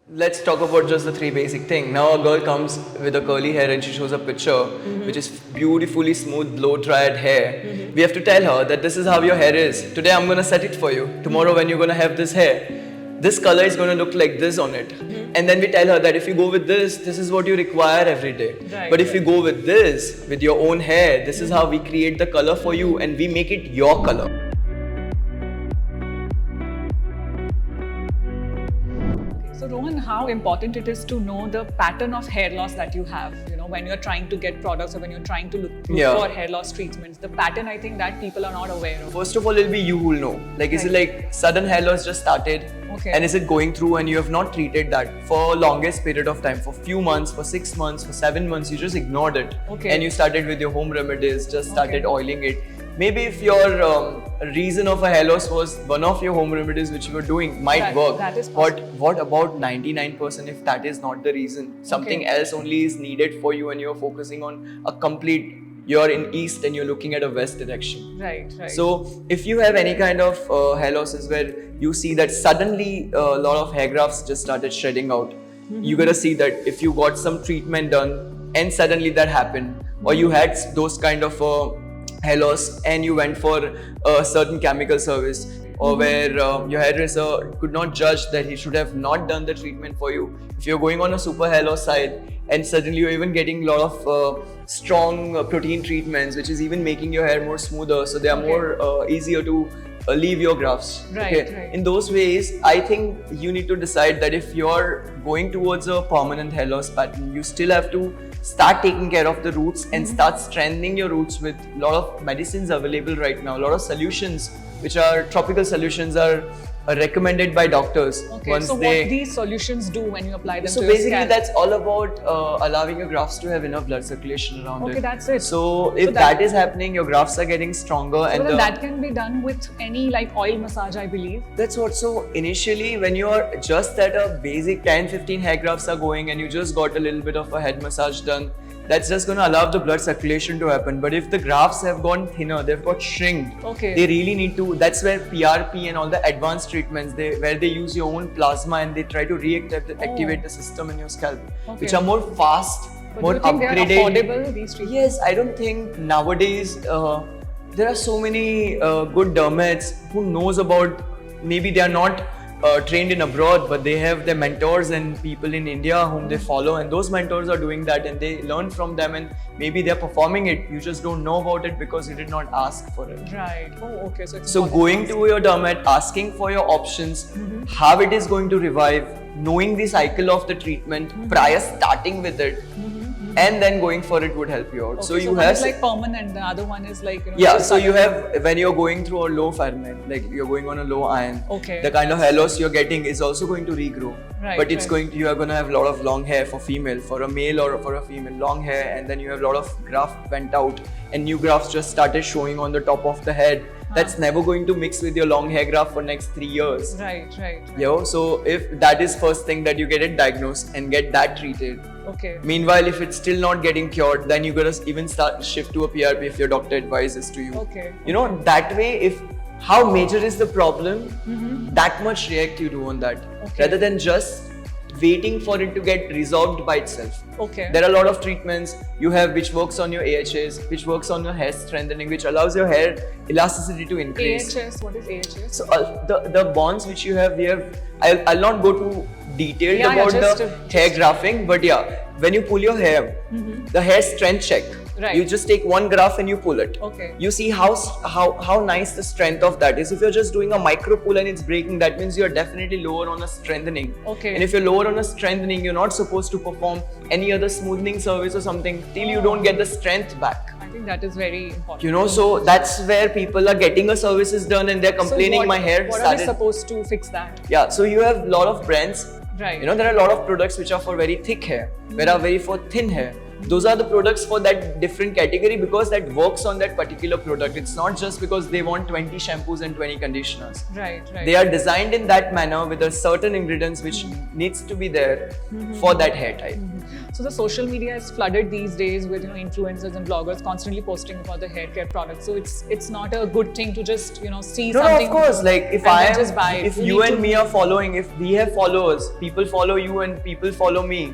Let's talk about just the three basic thing. Now a girl comes with a curly hair and she shows a picture which is beautifully smooth blow dried hair. We have to tell her that this is how your hair is. Today I'm gonna set it for you. Tomorrow when you're gonna have this hair, this color is gonna look like this on it. And then we tell her that if you go with this is what you require every day. Right, but if you go with this, with your own hair, this is how we create the color for you and we make it your color. So Rohan, how important it is to know the pattern of hair loss that you have, when you're trying to get products or when you're trying to look for hair loss treatments. The pattern, I think, that people are not aware of. First of all, it'll be you who'll know. Like, is it like sudden hair loss just started? Okay. And is it going through and you have not treated that for longest period of time, for few months, for 6 months, for 7 months, you just ignored it. Okay. And you started with your home remedies, just started oiling it. Maybe if your reason of a hair loss was one of your home remedies which you were doing might work. That is but what about 99% if that is not the reason? Something else only is needed for you and you're focusing on a complete, you're in east and you're looking at a west direction. Right. So if you have any kind of hair losses where you see that suddenly a lot of hair grafts just started shedding out, you gotta see that if you got some treatment done and suddenly that happened, or you had those kind of hair loss and you went for a certain chemical service, or where your hairdresser could not judge that he should have not done the treatment for you. If you're going on a super hair loss side and suddenly you're even getting a lot of strong protein treatments which is even making your hair more smoother, so they are more easier to leave your grafts. Right. In those ways, I think you need to decide that if you're going towards a permanent hair loss pattern, you still have to start taking care of the roots and start strengthening your roots with a lot of medicines available right now. A lot of solutions which are tropical solutions are recommended by doctors. Okay, so what these solutions do when you apply them so to your basically scalp? that's all about allowing your grafts to have enough blood circulation around it. Okay, that's it. So if that is happening, your grafts are getting stronger. So and then that can be done with any oil massage, I believe. That's what. So initially when you're just at a basic 10-15 hair grafts are going and you just got a little bit of a head massage done, that's just going to allow the blood circulation to happen. But if the grafts have gone thinner, they've got shrinked, they really need to, that's where PRP and all the advanced treatments, where they use your own plasma and they try to reactivate the system in your scalp, which are more fast, but more do you think upgraded. they are affordable, these treatments? Yes, I don't think nowadays there are so many good dermats who knows about, maybe they are not trained in abroad, but they have their mentors and people in India whom they follow, and those mentors are doing that and they learn from them and maybe they're performing it. You just don't know about it because you did not ask for it. Right. Oh, okay. So going to your dermat, asking for your options, how it is going to revive, knowing the cycle of the treatment prior starting with it, and then going for it would help you out. Okay, so you one have is permanent, the other one is so you have, when you're going through a low Fahrenheit, like you're going on a low iron, the kind of hair loss you're getting is also going to regrow. But it's you are going to have a lot of long hair for female, for a male or for a female, long hair, and then you have a lot of graft went out and new grafts just started showing on the top of the head. That's never going to mix with your long hair graft for next 3 years. Right. So if that is first thing, that you get it diagnosed and get that treated. Okay. Meanwhile, if it's still not getting cured, then you gotta even start shift to a PRP if your doctor advises to you. Okay. That way, if how major is the problem, that much react you do on that, rather than just waiting for it to get resolved by itself. Okay. There are a lot of treatments you have which works on your AHAs, which works on your hair strengthening, which allows your hair elasticity to increase. AHS, what is AHS? So the bonds which you have, I'll not go too detailed about the hair grafting, but when you pull your hair, the hair strength check. Right. You just take one graph and you pull it. Okay. You see how nice the strength of that is. If you're just doing a micro pull and it's breaking, that means you're definitely lower on a strengthening. Okay. And if you're lower on a strengthening, you're not supposed to perform any other smoothening service or something till you don't get the strength back. I think that is very important. So that's where people are getting a services done and they're complaining my hair What started. are we supposed to fix that? Yeah, so you have a lot of brands. Right. There are a lot of products which are for very thick hair, there are very for thin hair. Those are the products for that different category because that works on that particular product. It's not just because they want 20 shampoos and 20 conditioners. Right. They are designed in that manner with a certain ingredients which needs to be there for that hair type. So the social media is flooded these days with influencers and bloggers constantly posting about the hair care products. So it's not a good thing to just see something. No, of course. Like if you and me are following, if we have followers, people follow you and people follow me.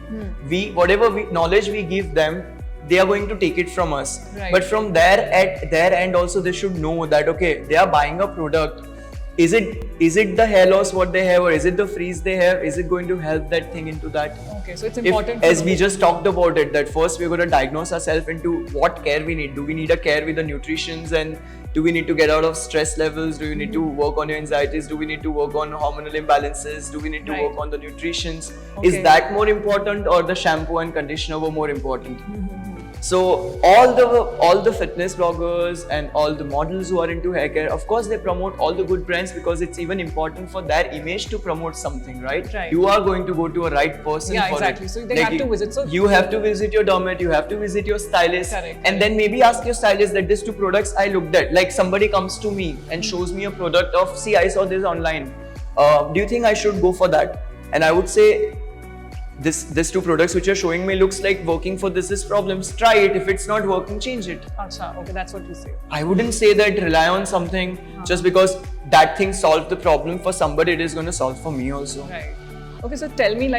Whatever knowledge we give them, they are going to take it from us. Right. But from there at their end also they should know that okay, they are buying a product. Is it the hair loss what they have, or is it the freeze they have? Is it going to help that thing into that? Okay, so it's important. As we just talked about it, that first we're going to diagnose ourselves into what care we need. Do we need a care with the nutritions, and do we need to get out of stress levels? Do you need to work on your anxieties? Do we need to work on hormonal imbalances? Do we need to work on the nutritions? Okay. Is that more important, or the shampoo and conditioner were more important? So all the fitness bloggers and all the models who are into hair care, of course they promote all the good brands because it's even important for their image to promote something, right? You are going to go to a right person for exactly. it. So they have to visit. So you have to visit your dermat, you have to visit your stylist, and then maybe ask your stylist that these two products I looked at. Like somebody comes to me and shows me a product of, see, I saw this online. Do you think I should go for that? And I would say, this two products which you're showing me looks like working for this problems. Try it. If it's not working, change it. Achha, okay, that's what you say. I wouldn't say that rely on something just because that thing solved the problem for somebody, it is going to solve for me also. Right. Okay, so tell me,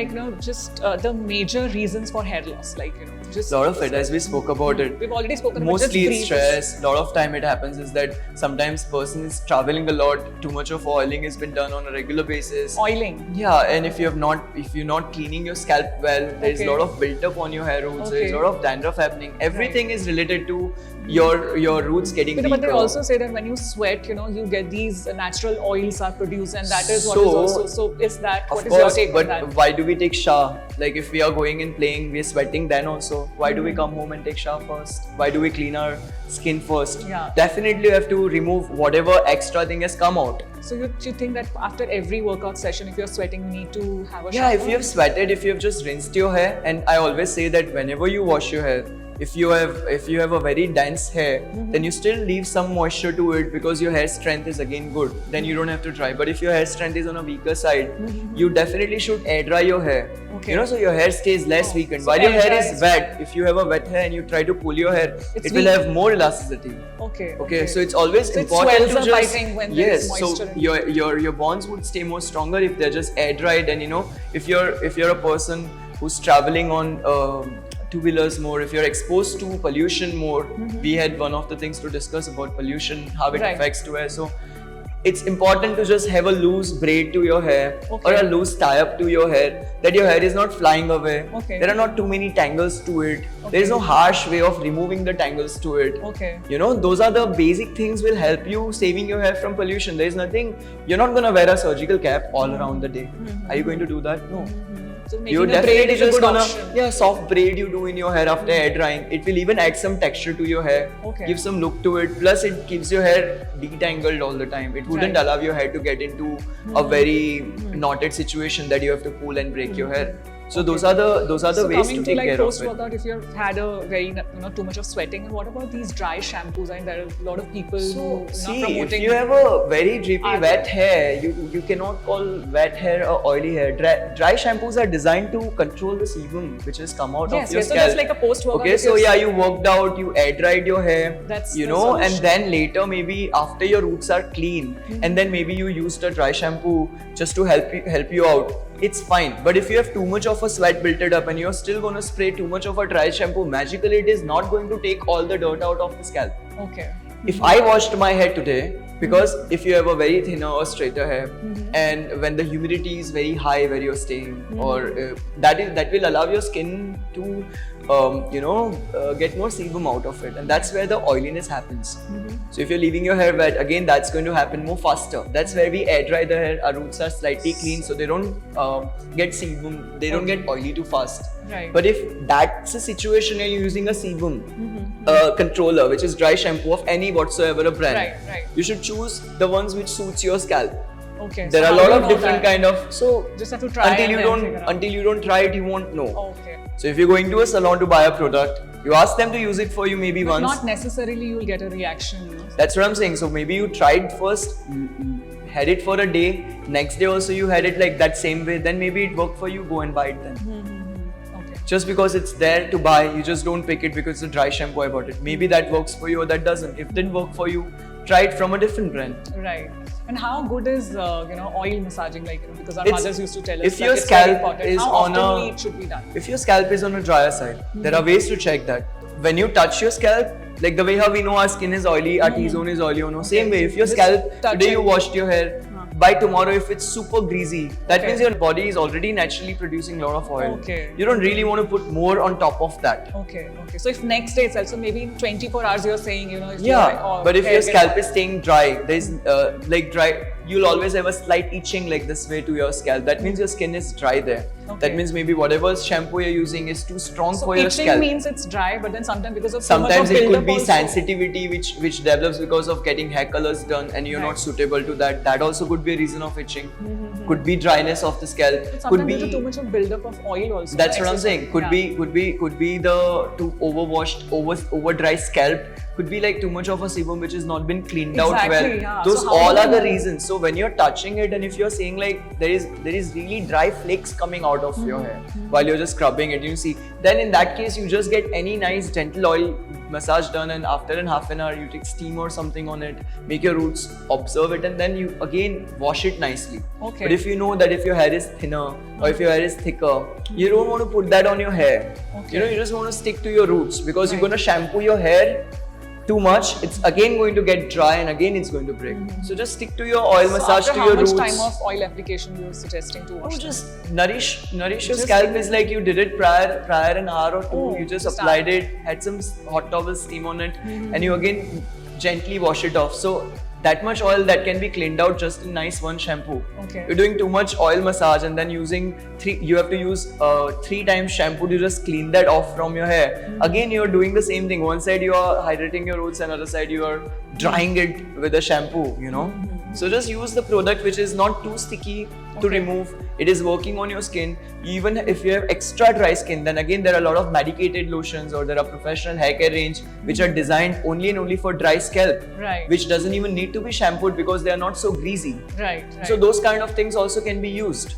just the major reasons for hair loss, just a lot of it, as we spoke about it. We've already spoken mostly about it's stress. A lot of time it happens is that sometimes person is traveling a lot. Too much of oiling has been done on a regular basis. Oiling. Yeah, and if you're not cleaning your scalp well, there's a lot of built up on your hair roots. There's a lot of dandruff happening. Everything is related to your roots getting weaker. But they also say that when you sweat, you get these natural oils are produced, and that is what is also. So is that what is your take on that? But why do we take shower? Like if we are going and playing, we're sweating then also. Why do we come home and take shower first? Why do we clean our skin first? Yeah. Definitely you have to remove whatever extra thing has come out. So you think that after every workout session, if you're sweating, you need to have a shower? Yeah, if you have sweated, if you have just rinsed your hair, and I always say that whenever you wash your hair, if you have a very dense hair, then you still leave some moisture to it because your hair strength is again good. Then you don't have to dry. But if your hair strength is on a weaker side, you definitely should air dry your hair. Okay. So your hair stays less weakened. So while your hair is wet, if you have a wet hair and you try to pull your hair, it will have more elasticity. Okay. So it's always important to just I think, when there's moisture. So your bonds would stay more stronger if they're just air dried. And if you're a person who's traveling on two-wheelers more, if you're exposed to pollution more, we had one of the things to discuss about pollution, how it affects to hair. So it's important to just have a loose braid to your hair or a loose tie-up to your hair, that your hair is not flying away. There are not too many tangles to it. There is no harsh way of removing the tangles to it. Those are the basic things will help you saving your hair from pollution. There is nothing, you're not going to wear a surgical cap all around the day. Are you going to do that? No. So you definitely just gonna soft braid you do in your hair after air drying. It will even add some texture to your hair, give some look to it. Plus it keeps your hair detangled all the time. It wouldn't allow your hair to get into a very knotted situation that you have to pull and break your hair. So those are the ways to take care of it. Post-workout, if you've had a very too much of sweating, and what about these dry shampoos? I mean, there are a lot of people who promoting. If you have a very drippy wet hair, you cannot call wet hair or oily hair. Dry shampoos are designed to control the sebum which has come out of your scalp. So that's like a post-workout. Okay, so you worked out, you air dried your hair, that's and then later maybe after your roots are clean, and then maybe you used a dry shampoo just to help you out. It's fine. But if you have too much of a sweat built up and you're still going to spray too much of a dry shampoo, magically it is not going to take all the dirt out of the scalp. If I washed my hair today, because if you have a very thinner or straighter hair, and when the humidity is very high where you're staying, or that will allow your skin to get more sebum out of it, and that's where the oiliness happens. So if you're leaving your hair wet, again that's going to happen more faster. That's where we air dry the hair. Our roots are slightly clean, so they don't get sebum, they don't get oily too fast. But if that's a situation and you're using a sebum controller, which is dry shampoo of any whatsoever a brand, you should choose the ones which suits your scalp. Okay. There so are a how lot do you of know different that? kind of, so Just have to try until and you then don't figure out. until you don't try it, you won't know. Okay. So if you're going to a salon to buy a product, you ask them to use it for you maybe But once. not necessarily you'll get a reaction. You know? That's what I'm saying. So maybe you tried first, had it for a day, next day also you had it like that same way, then maybe it worked for you, go and buy it then. Okay. Just because it's there to buy, you just don't pick it because it's a dry shampoo I bought it. Maybe that works for you or that doesn't. If it didn't work for you, try it from a different brand. Right. And how good is oil massaging, like, because our It's- mothers used to tell us if that your it's very scalp important. is How on oftenly a- it should be done? If your scalp is on a drier side, there are ways to check that. When you touch your scalp, like the way how we know our skin is oily, our T-zone is oily, same way, if your Just scalp, touch today it. you washed your hair, by tomorrow if it's super greasy, that Okay. means your body is already naturally producing a lot of oil. Okay. You don't really want to put more on top of that. Okay. So if next day itself, so maybe in 24 hours you're saying, if Yeah, but if hair your gets- scalp is staying dry, there's like dry, you'll always have a slight itching like this way to your scalp. That means your skin is dry there. Okay. That means maybe whatever shampoo you're using is too strong So for your itching scalp. means it's dry, but then sometimes because of Sometimes too much it of could be buildup also- sensitivity which develops because of getting hair colors done and you're Right. not suitable to that. That also could be a reason of itching. Could be dryness of the scalp. But Could sometimes be due to too much of buildup of oil also. that's what I'm excess saying. oil. Could Yeah. be the too overwashed, over dry scalp. Could be like too much of a sebum which has not been cleaned out well. Exactly, yeah. Those So how all do are you the know? reasons. So when you're touching it and if you're saying like there is really dry flakes coming out of your hair while you're just scrubbing it, you see, then in that case you just get any nice gentle oil massage done and after half an hour you take steam or something on it, make your roots, observe it, and then you again wash it nicely. Okay. But if you know that if your hair is thinner or if your hair is thicker, you don't want to put that on your hair. Okay. You just want to stick to your roots because you're Right. going to shampoo your hair too much, it's again going to get dry and again it's going to break. So just stick to your oil massage So to after your how roots. much time of oil application you're suggesting to wash? Oh, just nourish your Just scalp in- is like you did it prior an hour or two. Oh, You just just applied hour. it, had some hot towel steam on it, and you again gently wash it off. So that much oil that can be cleaned out just in nice one shampoo. Okay. You're doing too much oil massage and then you have to use 3 times shampoo to just clean that off from your hair. Again, you're doing the same thing. One side you are hydrating your roots and other side you are drying it with a shampoo, So just use the product which is not too sticky to remove. It is working on your skin. Even if you have extra dry skin, then again there are a lot of medicated lotions or there are professional hair care range which are designed only and only for dry scalp. Right. Which doesn't even need to be shampooed because they are not so greasy. Right. So those kind of things also can be used.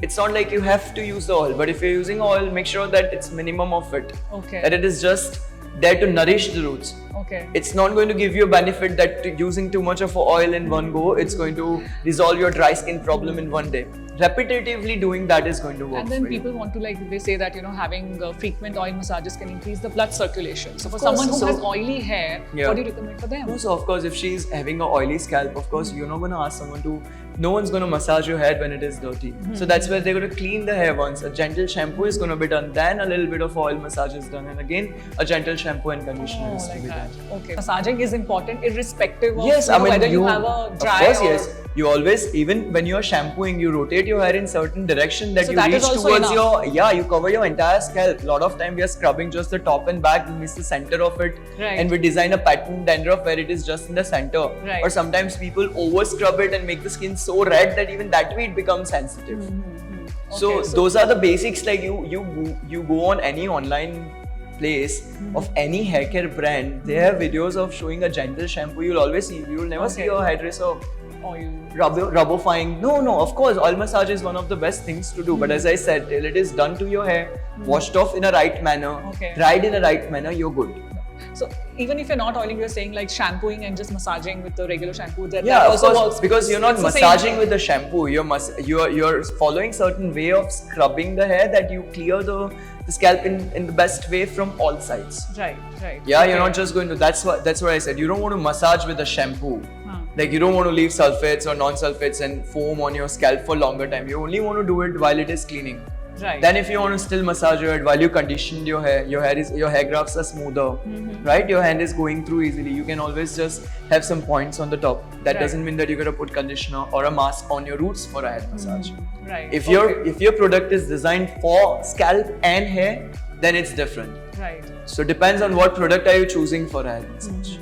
It's not like you have to use the oil, but if you're using oil, make sure that it's minimum of it. Okay. That it is just there to nourish the roots. Okay. It's not going to give you a benefit that using too much of oil in one go, it's going to resolve your dry skin problem in one day. Repetitively doing that is going to work And then for you. people want to, like, they say that having frequent oil massages can increase the blood circulation. So for Of course, someone who so- has oily hair, Yeah. what do you recommend for them? No, so of course, if she's having an oily scalp, of course, you're not going to ask someone to. No one's going to massage your hair when it is dirty. So that's where they're going to clean the hair once. A gentle shampoo is going to be done, then a little bit of oil massage is done, and again a gentle shampoo and conditioner is to Like be that. done. Okay. Massaging is important irrespective of Yes, I mean whether you have a dry of course, or... yes. You always, even when you're shampooing, you rotate your hair in certain direction that So you that reach is also towards enough. you cover your entire scalp. A lot of time we are scrubbing just the top and back, we miss the center of it, Right. and we design a pattern dandruff where it is just in the center. Right. Or sometimes people over scrub it and make the skin so red that even that way it becomes sensitive. So Okay, those are the basics. Like you go on any online place of any hair care brand, they have videos of showing a gentle shampoo. You'll always see. You will never see a hairdresser oil. rubbifying. No, of course, oil massage is one of the best things to do. But as I said, till it is done to your hair, washed off in a right manner, Okay. dried in a right manner, you're good. So even if you're not oiling, you're saying like shampooing and just massaging with the regular shampoo. That Yeah, of also course, works because you're not It's the same massaging thing. with the shampoo. You're following certain way of scrubbing the hair that you clear the scalp in the best way from all sides. Right. Yeah, Okay. you're not just going to. That's what I said. You don't want to massage with a shampoo. Like you don't want to leave sulfates or non-sulfates and foam on your scalp for longer time. You only want to do it while it is cleaning. Right. Then if you want to still massage your head while you conditioned your hair grafts are smoother, right? Your hand is going through easily. You can always just have some points on the top. That Right. doesn't mean that you're gonna put conditioner or a mask on your roots for a head massage. Right. If your product is designed for scalp and hair, then it's different. Right. So depends on what product are you choosing for a head massage.